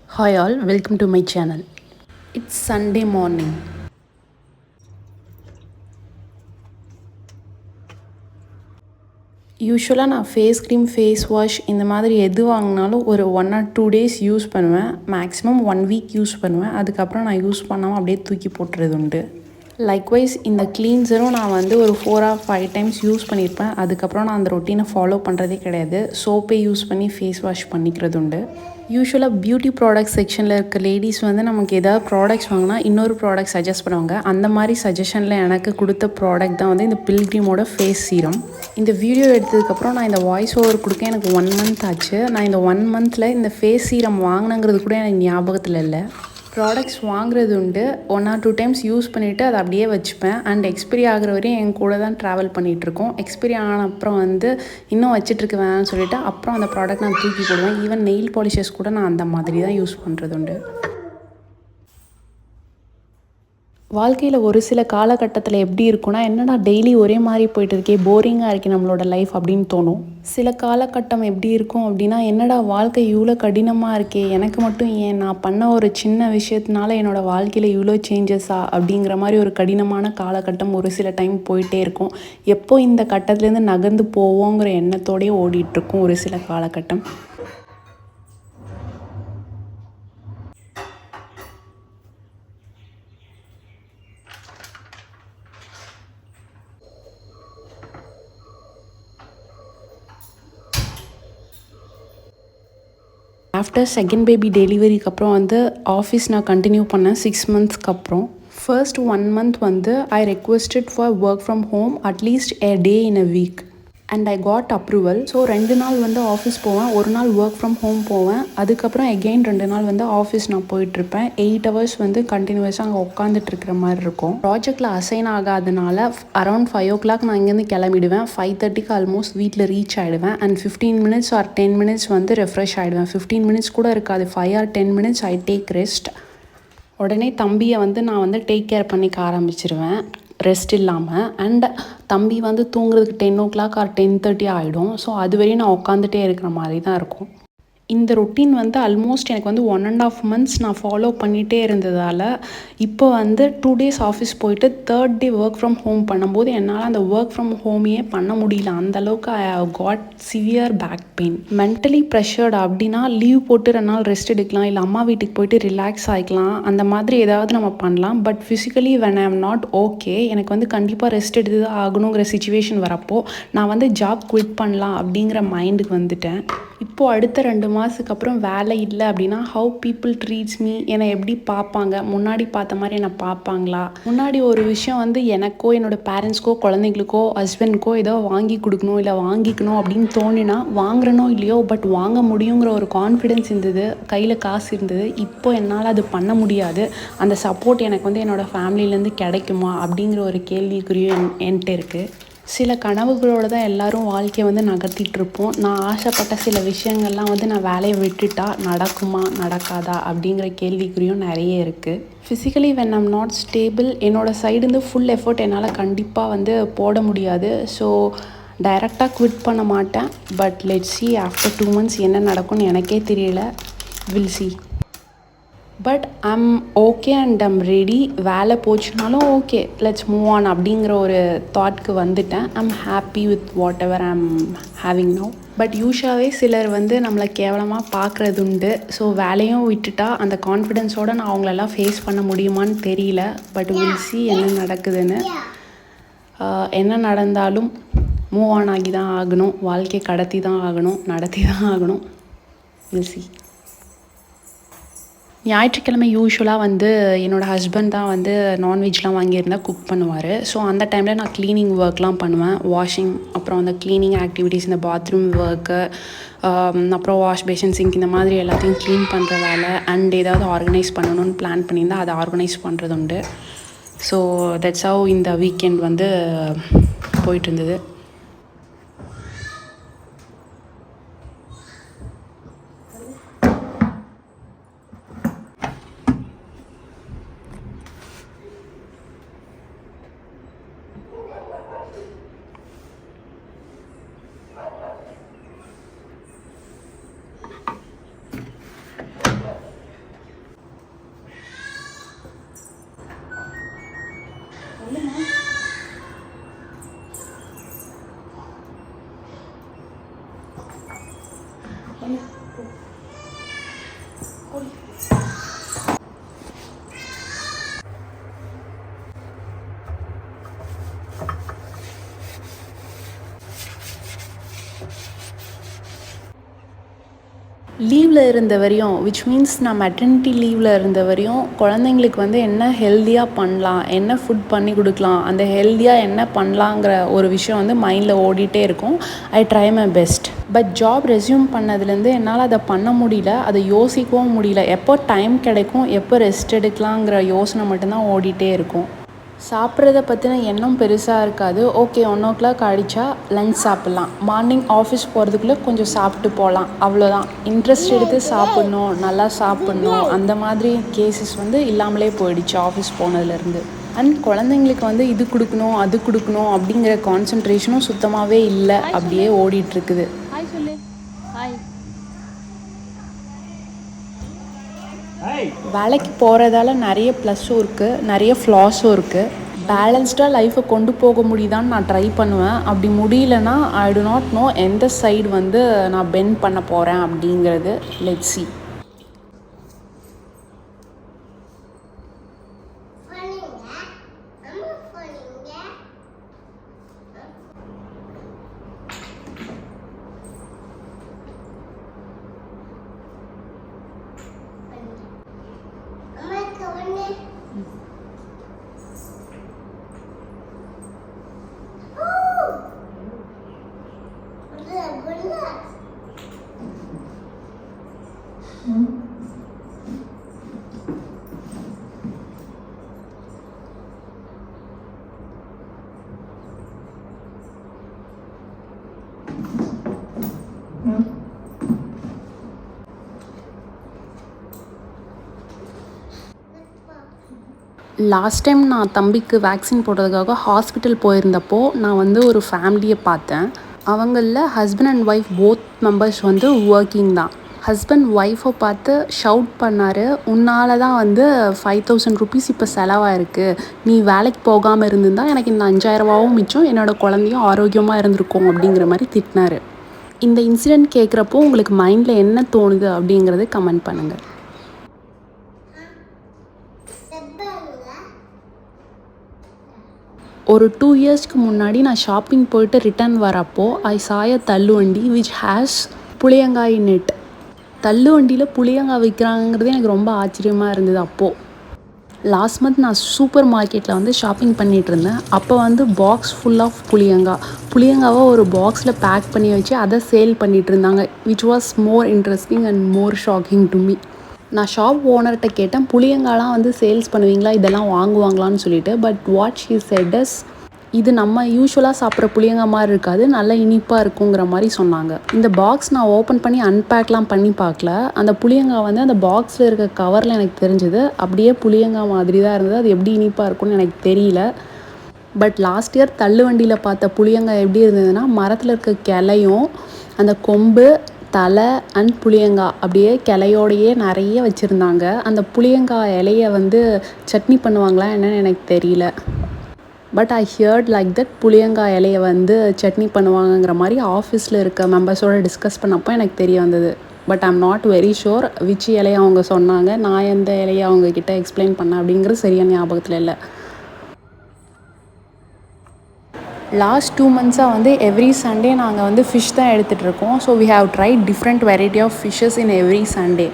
Hi all, welcome to my channel. It's Sunday morning. யூஸ்வலாக நான் face cream, face wash இந்த மாதிரி எது வாங்கினாலும் ஒரு 1 or 2 days யூஸ் பண்ணுவேன். மேக்ஸிமம் 1 week யூஸ் பண்ணுவேன். அதுக்கப்புறம் நான் யூஸ் பண்ணாமல் அப்படியே தூக்கி போட்டுறது உண்டு. லைக்வைஸ் இந்த க்ளீன்சரும் நான் வந்து ஒரு 4 or 5 times யூஸ் பண்ணியிருப்பேன். அதுக்கப்புறம் நான் அந்த ரொட்டீனை ஃபாலோ பண்ணுறதே கிடையாது. சோப்பே யூஸ் பண்ணி ஃபேஸ் வாஷ் பண்ணிக்கிறது உண்டு. யூஸ்வலாக பியூட்டி ப்ராடக்ட் செக்ஷனில் இருக்க லேடிஸ் வந்து நமக்கு ஏதாவது ப்ராடக்ட்ஸ் வாங்கினா இன்னொரு ப்ராடக்ட் சஜஸ்ட் பண்ணுவாங்க. அந்த மாதிரி சஜஷனில் எனக்கு கொடுத்த ப்ராடக்ட் தான் வந்து இந்த பில்கிரிமோட ஃபேஸ் சீரம். இந்த வீடியோ எடுத்ததுக்கப்புறம் நான் இந்த வாய்ஸ் ஓவர் கொடுக்க எனக்கு 1 month ஆச்சு. நான் இந்த 1 monthல இந்த ஃபேஸ் சீரம் வாங்கினங்கிறது கூட எனக்கு ஞாபகத்தில் இல்லை. ப்ராடக்ட்ஸ் வாங்குறது உண்டு. 1 or 2 times யூஸ் பண்ணிவிட்டு அதை அப்படியே வச்சுப்பேன். அண்ட் எக்ஸ்பிரி ஆகிற வரையும் என் கூட தான் ட்ராவல் பண்ணிகிட்ருக்கோம். எக்ஸ்பிரி ஆன அப்புறம் வந்து இன்னும் வச்சிட்ருக்க வேணாம்னு சொல்லிவிட்டு அப்புறம் அந்த ப்ராடக்ட் நான் தூக்கி போடுவேன். ஈவன் நெயில் பாலிஷஸ் கூட நான் அந்த மாதிரி தான் யூஸ் பண்ணுறது உண்டு. வாழ்க்கையில் ஒரு சில காலகட்டத்தில் எப்படி இருக்குன்னா, என்னடா டெய்லி ஒரே மாதிரி போயிட்டு இருக்கே, போரிங்காக இருக்கே நம்மளோட லைஃப் அப்படின்னு தோணும். சில காலகட்டம் எப்படி இருக்கும் அப்படின்னா, என்னடா வாழ்க்கை இவ்வளோ கடினமாக இருக்கே, எனக்கு மட்டும் ஏன், நான் பண்ண ஒரு சின்ன விஷயத்தினால என்னோடய வாழ்க்கையில் இவ்வளோ சேஞ்சஸா அப்படிங்கிற மாதிரி ஒரு கடினமான காலகட்டம் ஒரு சில டைம் போயிட்டே இருக்கும். எப்போ இந்த கட்டத்துலேருந்து நகர்ந்து போவோங்கிற எண்ணத்தோடயே ஓடிட்டுருக்கும் ஒரு சில காலகட்டம். ஆஃப்டர் செகண்ட் பேபி டெலிவரிக்கு அப்புறம் வந்து ஆஃபீஸ் நான் கண்டினியூ பண்ணேன் 6 monthsக்கு அப்புறம். ஃபர்ஸ்ட் 1 month வந்து I requested for work from home at least a day in a week and I got approval. So 2 நாள் வந்து ஆஃபீஸ் போவேன், 1 நாள் ஒர்க் ஃப்ரம் ஹோம் போவேன். அதுக்கப்புறம் எகெயின் 2 நாள் வந்து ஆஃபீஸ் நான் போயிட்டுருப்பேன். 8 hours வந்து கண்டினியூஸாக அங்கே உட்காந்துட்டு இருக்கிற மாதிரி இருக்கும். ப்ராஜெக்டில் அசைன் ஆகாதனால அரௌண்ட் 5 o'clock நான் இங்கேருந்து கிளம்பிடுவேன். 5:30க்கு ஆல்மோஸ்ட் வீட்டில் ரீச் ஆகிடுவேன். அண்ட் 15 minutes or 10 minutes வந்து ரெஃப்ரெஷ் ஆகிடுவேன். 15 minutes கூட இருக்காது, 5 or 10 minutes I take rest. உடனே தம்பியை வந்து நான் வந்து டேக் கேர் பண்ணிக்க ஆரம்பிச்சிருவேன் ரெஸ்ட் இல்லாமல். அண்ட் தம்பி வந்து தூங்குறதுக்கு 10 o'clock or 10:30 ஆகிடும். ஸோ அது வரையும் நான் உட்காந்துட்டே இருக்கிற மாதிரி தான் இருக்கும். இந்த ரொட்டீன் வந்து ஆல்மோஸ்ட் எனக்கு வந்து 1.5 months நான் ஃபாலோ பண்ணிகிட்டே இருந்ததால் இப்போ வந்து 2 days ஆஃபீஸ் போயிட்டு 3rd day work from home பண்ணும்போது என்னால் அந்த ஒர்க் ஃப்ரம் ஹோமையே பண்ண முடியல. அந்தளவுக்கு I have got severe back pain. Mentally pressured அப்படின்னா லீவ் போட்டு 2 நாள் ரெஸ்ட் எடுக்கலாம், இல்லை அம்மா வீட்டுக்கு போயிட்டு ரிலாக்ஸ் ஆகிக்கலாம், அந்த மாதிரி ஏதாவது நம்ம பண்ணலாம். But physically when I am not okay, எனக்கு வந்து கண்டிப்பாக ரெஸ்ட் எடுத்து தான் ஆகணுங்கிற சிச்சுவேஷன் வரப்போ நான் வந்து ஜாப் குவிட் பண்ணலாம் அப்படிங்கிற மைண்டுக்கு வந்துட்டேன். இப்போது அடுத்த 2 மாதத்துக்கு அப்புறம் வேலை இல்லை அப்படின்னா ஹவு பீப்புள் ட்ரீட்ஸ் மீ, என்னை எப்படி பார்ப்பாங்க, முன்னாடி பார்த்த மாதிரி என்னை பார்ப்பாங்களா, முன்னாடி ஒரு விஷயம் வந்து எனக்கோ என்னோடய பேரண்ட்ஸ்க்கோ குழந்தைங்களுக்கோ ஹஸ்பண்ட்க்கோ ஏதோ வாங்கி கொடுக்கணும் இல்லை வாங்கிக்கணும் அப்படின்னு தோணினா வாங்குறனோ இல்லையோ பட் வாங்க முடியுங்கிற ஒரு கான்ஃபிடென்ஸ் இருந்தது, கையில் காசு இருந்தது. இப்போ என்னால் அது பண்ண முடியாது. அந்த சப்போர்ட் எனக்கு வந்து என்னோடய ஃபேமிலியிலேருந்து கிடைக்குமா அப்படிங்கிற ஒரு கேள்விக்குறியும் என்கிட்ட இருக்குது. சில கனவுகளோடு தான் எல்லோரும் வாழ்க்கையை வந்து நகர்த்திகிட்ருப்போம். நான் ஆசைப்பட்ட சில விஷயங்கள்லாம் வந்து நான் வேலையை விட்டுட்டா நடக்குமா நடக்காதா அப்படிங்கிற கேள்விக்குறியும் நிறைய இருக்குது. Physically when I'm not stable, என்னோடய சைடுந்து ஃபுல் எஃபர்ட் என்னால் கண்டிப்பாக வந்து போட முடியாது. ஸோ டைரெக்டாக குவிட் பண்ண மாட்டேன். But let's see after 2 months என்ன நடக்கும்னு எனக்கே தெரியல. Will see. But I'm okay and I'm ready. வேலை போச்சுனாலும் ஓகே, லெட்ஸ் மூவ் ஆன் அப்படிங்கிற ஒரு தாட்க்கு வந்துட்டேன். I'm happy with whatever I'm having now. But யூஷுவலாகவே சிலர் வந்து நம்மளை கேவலமாக பார்க்குறது உண்டு. ஸோ வேலையும் விட்டுட்டா அந்த கான்ஃபிடென்ஸோடு நான் அவங்களெல்லாம் ஃபேஸ் பண்ண முடியுமான்னு தெரியல. பட் வில் see என்ன நடக்குதுன்னு. என்ன நடந்தாலும் மூவ் ஆன் ஆகி தான் ஆகணும், வாழ்க்கை கடத்தி தான் ஆகணும், நடத்தி தான் ஆகணும். Will see. ஞாயிற்றுக்கிழமை யூஸ்வலாக வந்து என்னோடய ஹஸ்பண்ட் தான் வந்து நான்வெஜ்லாம் வாங்கியிருந்தால் குக் பண்ணுவார். ஸோ அந்த டைமில் நான் க்ளீனிங் ஒர்க்லாம் பண்ணுவேன். வாஷிங், அப்புறம் அந்த க்ளீனிங் ஆக்டிவிட்டீஸ், இந்த பாத்ரூம் ஒர்க்கு, அப்புறம் வாஷ் பேஷன், சிங்க், இந்த மாதிரி எல்லாத்தையும் க்ளீன் பண்ணுற வேலை. அண்ட் ஏதாவது ஆர்கனைஸ் பண்ணணும்னு பிளான் பண்ணியிருந்தால் அதை ஆர்கனைஸ் பண்ணுறது உண்டு. ஸோ தட்ஸ் ஹவ் இந்த வீக்கெண்ட் வந்து போயிட்டு இருந்தது. லீவில் இருந்த வரையும் விச் மீன்ஸ் நான் மெட்டர்னிட்டி லீவில் இருந்த வரையும் குழந்தைங்களுக்கு வந்து என்ன ஹெல்த்தியாக பண்ணலாம், என்ன ஃபுட் பண்ணி கொடுக்கலாம், அந்த ஹெல்த்தியாக என்ன பண்ணலாங்கிற ஒரு விஷயம் வந்து மைண்டில் ஓடிட்டே இருக்கும். I try my best. But job resume பண்ணதுலேருந்து என்னால் அதை பண்ண முடியல, அதை யோசிக்கவும் முடியல. எப்போ டைம் கிடைக்கும், எப்போ ரெஸ்ட் எடுக்கலாங்கிற யோசனை மட்டும்தான் ஓடிட்டே இருக்கும். சாப்பிட்றத பற்றின எண்ணம் பெருசாக இருக்காது. ஓகே 1 o'clock அடித்தா லன்ச் சாப்பிட்லாம், மார்னிங் ஆஃபீஸ் போகிறதுக்குள்ளே கொஞ்சம் சாப்பிட்டு போகலாம், அவ்வளோதான். இன்ட்ரெஸ்ட் எடுத்து சாப்பிட்ணும், நல்லா சாப்பிட்ணும், அந்த மாதிரி கேசஸ் வந்து இல்லாமலே போயிடுச்சு ஆஃபீஸ் போனதுலேருந்து. அண்ட் குழந்தைங்களுக்கு வந்து இது கொடுக்கணும் அது கொடுக்கணும் அப்படிங்கிற கான்சன்ட்ரேஷனும் சுத்தமாகவே இல்லை, அப்படியே ஓடிட்டுருக்குது. வேலைக்கு போகிறதால நிறைய ப்ளஸ்ஸும் இருக்குது, நிறைய ஃப்ளாஸும் இருக்குது. பேலன்ஸ்டாக லைஃப்பை கொண்டு போக முடியுதான்னு நான் ட்ரை பண்ணுவேன். அப்படி முடியலன்னா ஐ டு நாட் நோ எந்த சைடு வந்து நான் பெண்ட் பண்ண போகிறேன் அப்படிங்கிறது. Let's see. லாஸ்ட் டைம் நான் தம்பிக்கு வேக்சின் போடுறதுக்காக ஹாஸ்பிட்டல் போயிருந்தப்போ நான் வந்து ஒரு ஃபேமிலியை பார்த்தேன். அவங்களில் husband and wife both members வந்து ஒர்க்கிங் தான். ஹஸ்பண்ட் ஒய்ஃபை பார்த்து ஷவுட் பண்ணார், உன்னால் தான் வந்து 5000 rupees இப்போ செலவாயிருக்கு, நீ வேலைக்கு போகாமல் இருந்திருந்தால் எனக்கு இந்த 5000 ரூபாவும் மிச்சம், என்னோடய குழந்தையும் ஆரோக்கியமாக இருந்திருக்கும் அப்படிங்கிற மாதிரி திட்டினார். இந்த இன்சிடெண்ட் கேட்குறப்போ உங்களுக்கு மைண்டில் என்ன தோணுது அப்படிங்கிறது கமெண்ட் பண்ணுங்கள். ஒரு 2 yearsக்கு முன்னாடி நான் ஷாப்பிங் போயிட்டு ரிட்டர்ன் வரப்போ ஐ சாய தள்ளுவண்டி விச் ஹேஸ் புளியங்காய் நெட். தள்ளுவண்டியில் புளியங்காய் விற்கிறாங்கிறது எனக்கு ரொம்ப ஆச்சரியமாக இருந்தது. அப்போது லாஸ்ட் மந்த் நான் சூப்பர் மார்க்கெட்டில் வந்து ஷாப்பிங் பண்ணிகிட்டு இருந்தேன். அப்போ வந்து பாக்ஸ் ஃபுல் ஆஃப் புளியங்காவை ஒரு பாக்ஸில் பேக் பண்ணி வச்சு அதை சேல் பண்ணிகிட்டு இருந்தாங்க, which was more interesting and more shocking to me. நான் ஷாப் ஓனர்கிட்ட கேட்டேன், புளியங்காலாம் வந்து சேல்ஸ் பண்ணுவீங்களா, இதெல்லாம் வாங்குவாங்களான்னு சொல்லிட்டு. But what she said is, இது நம்ம யூஸ்வலாக சாப்பிட்ற புளியங்காய் மாதிரி இருக்காது, நல்லா இனிப்பாக இருக்குங்கிற மாதிரி சொன்னாங்க. இந்த பாக்ஸ் நான் ஓப்பன் பண்ணி அன்பேக்லாம் பண்ணி பார்க்கல. அந்த புளியங்காய் வந்து அந்த பாக்ஸில் இருக்க கவரில் எனக்கு தெரிஞ்சுது அப்படியே புளியங்காய் மாதிரி தான் இருந்தது. அது எப்படி இனிப்பாக இருக்கும்னு எனக்கு தெரியல. பட் லாஸ்ட் இயர் தள்ளுவண்டியில் பார்த்த புளியங்காய் எப்படி இருந்ததுன்னா, மரத்தில் இருக்க கிளையும் அந்த கொம்பு தலை அண்ட் புளியங்காய் அப்படியே கிளையோடையே நிறைய வச்சுருந்தாங்க. அந்த புளியங்காய் இலையை வந்து சட்னி பண்ணுவாங்களா என்னன்னு எனக்கு தெரியல. But I heard like that புளியங்காய் இலையை வந்து சட்னி பண்ணுவாங்கங்கிற மாதிரி ஆஃபீஸில் இருக்க மெம்பர்ஸோடு டிஸ்கஸ் பண்ணப்போ எனக்கு தெரிய வந்தது. But I am not very sure which இலையை அவங்க சொன்னாங்க, நான் எந்த இலையை அவங்கக்கிட்ட எக்ஸ்பிளைன் பண்ணேன் அப்படிங்கிறது சரியான ஞாபகத்தில் இல்லை. லாஸ்ட் 2 monthஸாக வந்து எவ்ரி சண்டே நாங்கள் வந்து ஃபிஷ் தான் எடுத்துகிட்ருக்கோம். So we have tried different variety of fishes in every Sunday.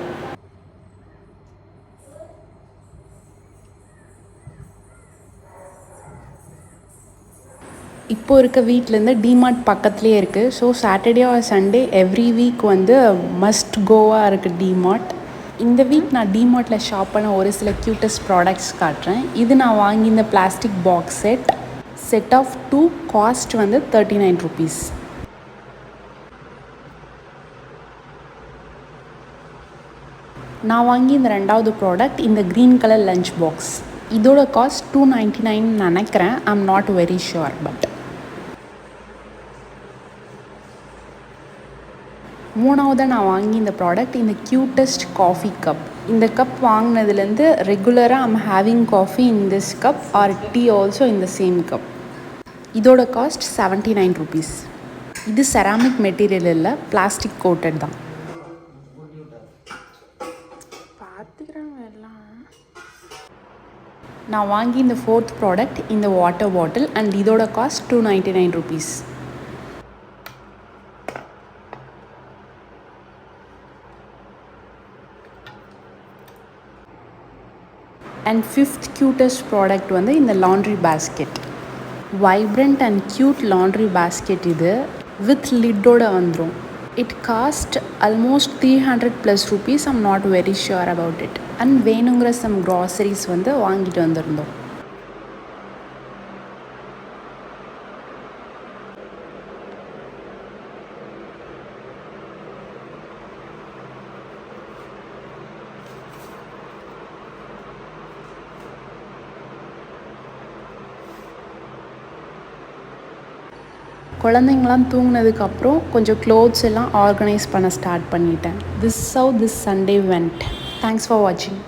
இப்போ இருக்க வீட்டிலேருந்து டிமார்ட் பக்கத்துலேயே இருக்குது. So Saturday or Sunday every week வந்து மஸ்ட் கோவாக இருக்குது டிமார்ட். இந்த வீக் நான் டிமார்ட்டில் ஷாப் பண்ண ஒரு சில க்யூட்டஸ்ட் ப்ராடக்ட்ஸ் காட்டுறேன். இது நான் வாங்கி இந்த plastic box set of 2 cost வந்து 39 rupees. நான் வாங்கி இந்த ரெண்டாவது ப்ராடக்ட் இந்த க்ரீன் கலர் லஞ்ச் பாக்ஸ், இதோட காஸ்ட் 299 நினைக்கிறேன், I am not very sure. But மூணாவதாக நான் வாங்கி இந்த ப்ராடக்ட் இந்த க்யூட்டஸ்ட் காஃபி கப். இந்த கப் வாங்கினதுலேருந்து ரெகுலராக I'm having coffee in this cup or tea also in the same cup. இதோட காஸ்ட் 79 rupees. இது செராமிக் மெட்டீரியல் இல்லை, பிளாஸ்டிக் கோட்டட் தான். நான் வாங்கி இந்த ஃபோர்த் ப்ராடக்ட் இந்த வாட்டர் பாட்டில் அண்ட் இதோட cost 299 rupees. And fifth cutest product வந்து இந்த laundry basket. Vibrant and cute laundry basket இது வித் லிட்டோட வந்துடும். It cost almost 300+ rupees. I'm not very sure about it. And வேணுங்கிற சம் க்ராசரிஸ் வந்து வாங்கிட்டு வந்திருந்தோம். குழந்தைங்களாம் தூங்கினதுக்கப்புறம் கொஞ்சம் க்ளோத்ஸ் எல்லாம் ஆர்கனைஸ் பண்ண ஸ்டார்ட் பண்ணிட்டேன். This how this Sunday went. Thanks for வாட்சிங்.